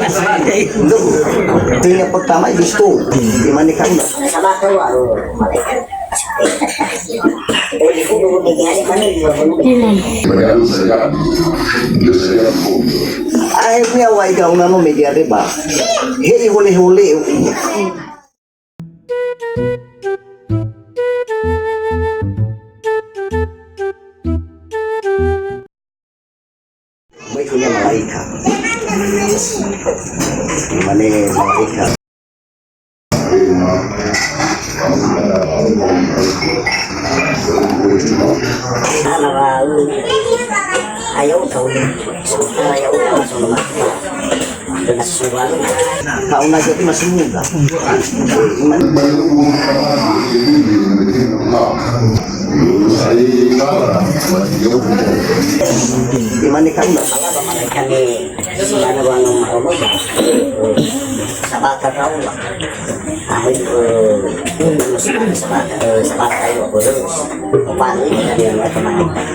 Untuk itu yang pertama itu gimana kan sama tahu malaikat dari kudu begini mana akhirnya wajah unano media reba hei hole baiknya malaikat gimana malaikat ayaw tahu ayaw masuk rumah dengan sesuatu kau nak jadi masih muda gimana kan malaikat ni sana bang Allah sabakat Allah ahli sabakat ayo terus paling dari malaikat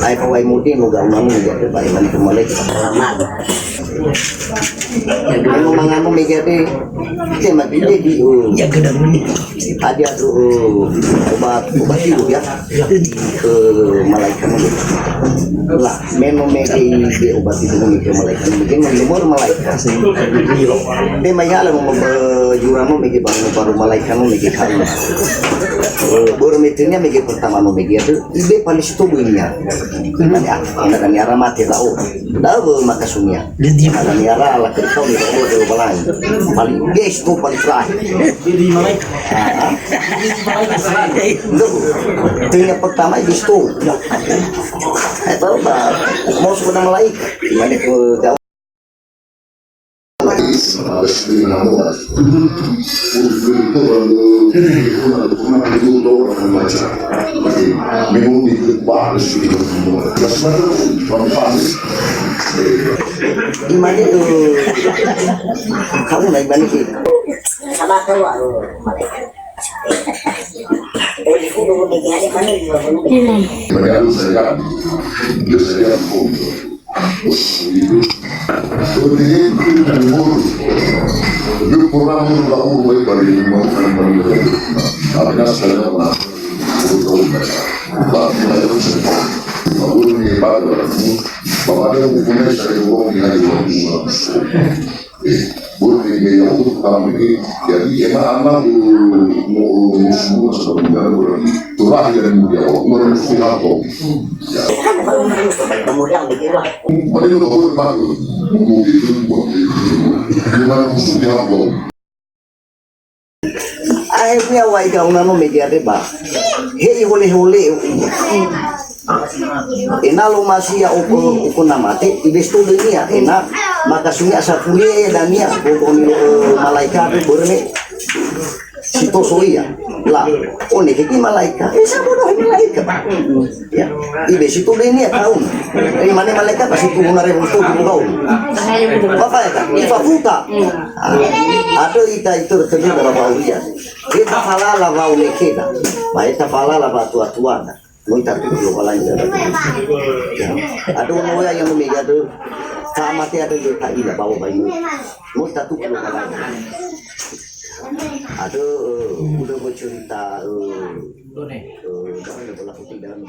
ay pawai mudi mo gaunang mo jadi baiman kumalik selamat ano mga mo may gari kasi mabili di ya gedang ni ada tuh obat itu ya malaikat mo lah meno di obat itu mo malaikat mungkin menumur malaikat de mayala mo jura mo may baru malaikat mo may kali baru meternya may pertama mo may itu ibe paling tubuhnya ya ada niara mati tahu makasumnya ada niara ala kau di bawah dari balai paling guys tuh paling terakhir jadi malaikat itu yang pertama itu itu mau sebenarnya malaikat gimana ke gimana tuh kamu naik balik sama tahu malaikat dari kudu begini mana jadi emang anak mau semua sebenarnya turah yang dia orang Singapura ya kemudian begitu mana itu boleh banget begitu gimana musuhnya apa akhirnya wajah unano media reba hei hole enalo masih ya uko namate ibesto dunia enak maka sunya sapulia dan ya bokon malaikat borne sito soia lah one kiki malaikat sabodo malaikat ya ibesto dunia tahu dari mana malaikat pasti tuh ngare untuk kau apa ya ifa futa ada itu terjadi dalam baulia kita falala bau nekeda baik falala batu atuana muita tuh kalau lain ada orang yang memiliki ada sama tiada ada tak ilah bawa bayi muita tuh kalau lain ada udah bercerita dalam bola putih dalam